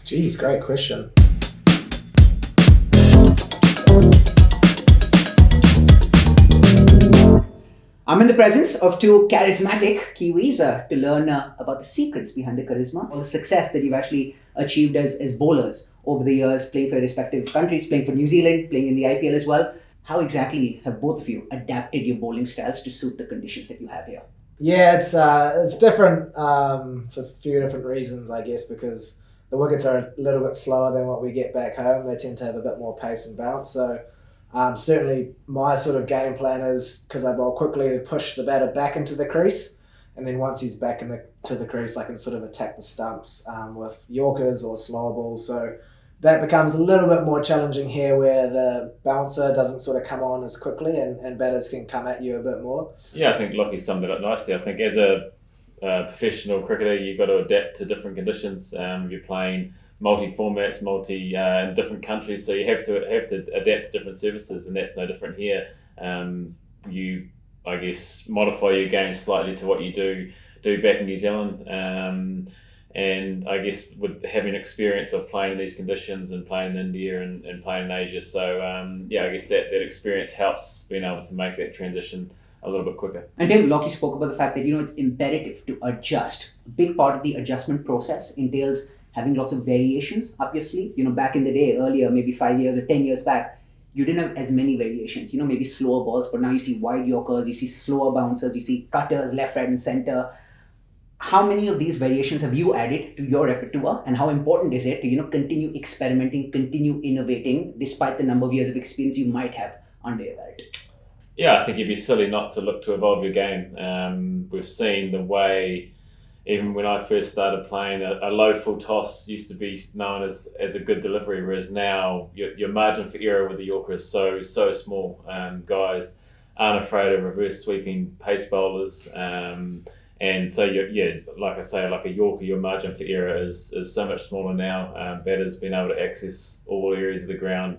Geez, great question. I'm in the presence of two charismatic Kiwis to learn about the secrets behind the charisma, all the success that you've actually achieved as bowlers over the years, playing for your respective countries, playing for New Zealand, playing in the IPL as well. How exactly have both of you adapted your bowling styles to suit the conditions that you have here? Yeah, it's different for a few different reasons, I guess, because the wickets are a little bit slower than what we get back home. They tend to have a bit more pace and bounce. So certainly my sort of game plan is, because I bowl quickly, to push the batter back into the crease, and then once he's back to the crease, I can sort of attack the stumps with Yorkers or slower balls. So that becomes a little bit more challenging here, where the bouncer doesn't sort of come on as quickly, and batters can come at you a bit more. Yeah, I think Lockie summed it up nicely. I think as a professional cricketer, you've got to adapt to different conditions. You're playing multi-formats, in different countries, so you have to adapt to different services, and that's no different here. You, I guess, modify your game slightly to what you do back in New Zealand. And I guess with having experience of playing in these conditions and playing in India and playing in Asia, so I guess that experience helps being able to make that transition a little bit quicker. And Dave, Lockie spoke about the fact that it's imperative to adjust. A big part of the adjustment process entails having lots of variations up your sleeve. Back in the day, earlier, maybe 5 years or 10 years back, you didn't have as many variations. Maybe slower balls, but now you see wide Yorkers, you see slower bouncers, you see cutters, left, right, and center. How many of these variations have you added to your repertoire, and how important is it to continue experimenting, continue innovating despite the number of years of experience you might have under your belt? Yeah, I think you'd be silly not to look to evolve your game. We've seen the way, even when I first started playing, a low full toss used to be known as a good delivery, whereas now your margin for error with the Yorker is so small. Guys aren't afraid of reverse sweeping pace bowlers. And so, like I say, like a Yorker, your margin for error is so much smaller now. Batters being able to access all areas of the ground.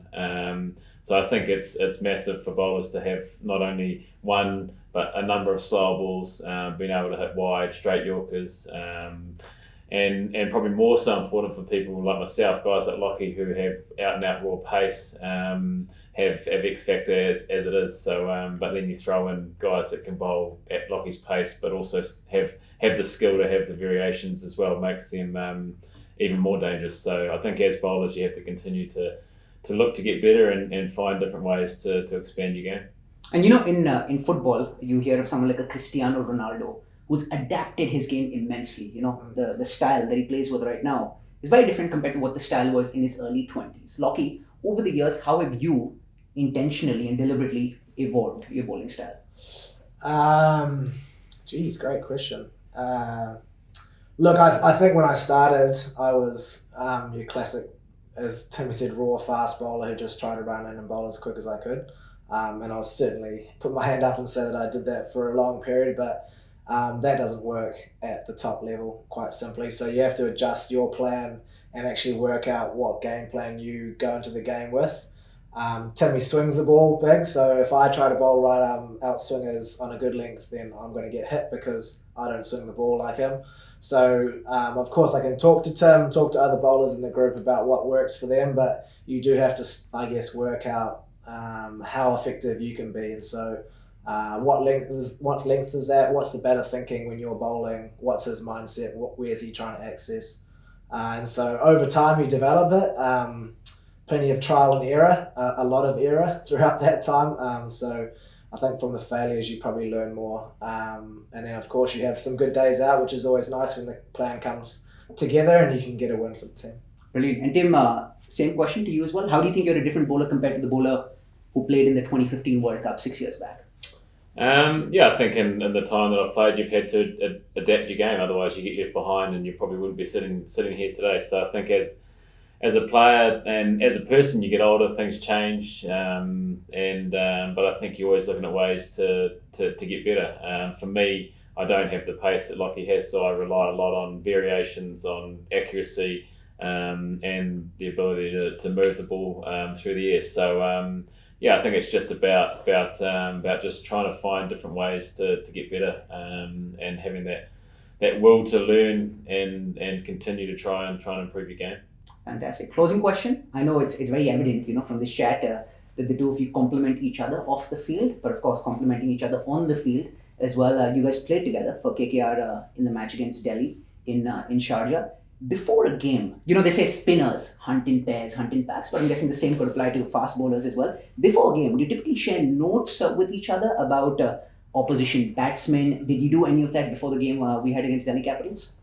So I think it's massive for bowlers to have not only one, but a number of slower balls, being able to hit wide, straight Yorkers, and probably more so important for people like myself, guys like Lockie, who have out and out raw pace, have X factor as it is. So, but then you throw in guys that can bowl at Lockie's pace, but also have the skill to have the variations as well, makes them even more dangerous. So I think as bowlers, you have to continue to look to get better and find different ways to expand your game. And in football, you hear of someone like a Cristiano Ronaldo who's adapted his game immensely. The style that he plays with right now is very different compared to what the style was in his early 20s. Lockie, over the years, how have you intentionally and deliberately evolved your bowling style? Geez, great question. Look, I think when I started, I was your classic, as Timmy said, raw fast bowler who just tried to run in and bowl as quick as I could. And I'll certainly put my hand up and say that I did that for a long period, but that doesn't work at the top level, quite simply. So you have to adjust your plan and actually work out what game plan you go into the game with. Timmy swings the ball big, so if I try to bowl right arm out swingers on a good length, then I'm going to get hit because I don't swing the ball like him. So of course I can talk to Tim, talk to other bowlers in the group about what works for them, but you do have to, I guess, work out how effective you can be. And so what length is that? What's the batter thinking when you're bowling? What's his mindset? Where's he trying to access? And so over time you develop it. Plenty of trial and error, a lot of error throughout that time. So I think from the failures you probably learn more. And then of course you have some good days out, which is always nice when the plan comes together and you can get a win for the team. Brilliant. And Tim, same question to you as well. How do you think you're a different bowler compared to the bowler who played in the 2015 World Cup 6 years back? I think in the time that I've played, you've had to adapt your game. Otherwise, you get left behind, and you probably wouldn't be sitting here today. So I think as a player and as a person, you get older, things change, but I think you're always looking at ways to get better. For me, I don't have the pace that Lockie has, so I rely a lot on variations, on accuracy, and the ability to move the ball through the air. So I think it's just about just trying to find different ways to get better, and having that will to learn and continue to try and improve your game. Fantastic. Closing question. I know it's very evident, from this chat that the two of you complement each other off the field, but of course complementing each other on the field as well. You guys played together for KKR in the match against Delhi in Sharjah. Before a game, they say spinners hunt in pairs, hunt in packs, but I'm guessing the same could apply to fast bowlers as well. Before a game, do you typically share notes with each other about opposition batsmen? Did you do any of that before the game we had against Delhi Capitals?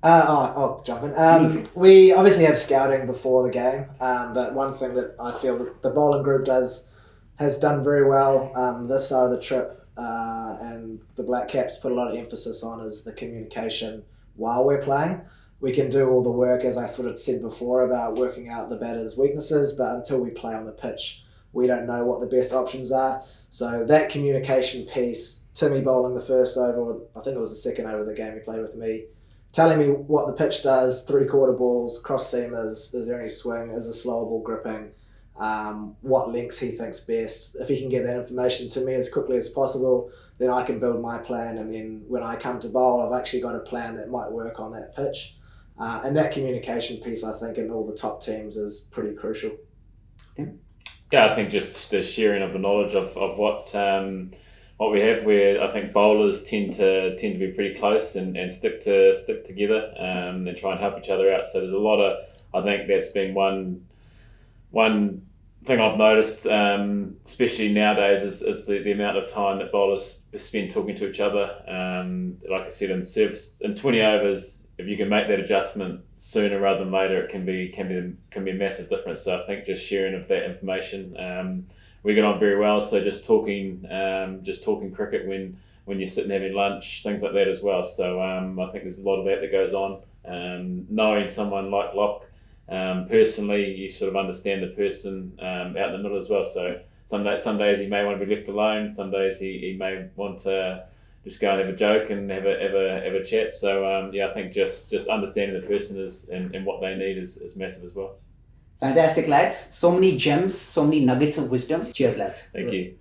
I'll jump in. We obviously have scouting before the game, but one thing that I feel that the bowling group has done very well this side of the trip, and the Black Caps put a lot of emphasis on is the communication while we're playing. We can do all the work, as I sort of said before, about working out the batter's weaknesses, but until we play on the pitch, we don't know what the best options are. So that communication piece, Timmy bowling the first over, I think it was the second over of the game he played with me, telling me what the pitch does, three-quarter balls, cross seamers, is there any swing, is a slower ball gripping, what lengths he thinks best. If he can get that information to me as quickly as possible, then I can build my plan, and then when I come to bowl, I've actually got a plan that might work on that pitch. And that communication piece, I think, in all the top teams is pretty crucial. Yeah, I think just the sharing of the knowledge of what we have, where I think bowlers tend to be pretty close and stick together and try and help each other out. So there's a lot of, I think that's been one thing I've noticed, especially nowadays, is the amount of time that bowlers spend talking to each other. Like I said, in 20 overs, if you can make that adjustment sooner rather than later, it can be a massive difference. So I think just sharing of that information. We get on very well, so just talking cricket when you're sitting having lunch, things like that as well. So I think there's a lot of that goes on. Knowing someone like Locke personally, you sort of understand the person out in the middle as well. So some days he may want to be left alone. Some days he may want to just go and have a joke and have a chat. So I think just understanding the person and what they need is massive as well. Fantastic, lads. So many gems, so many nuggets of wisdom. Cheers, lads. Thank you.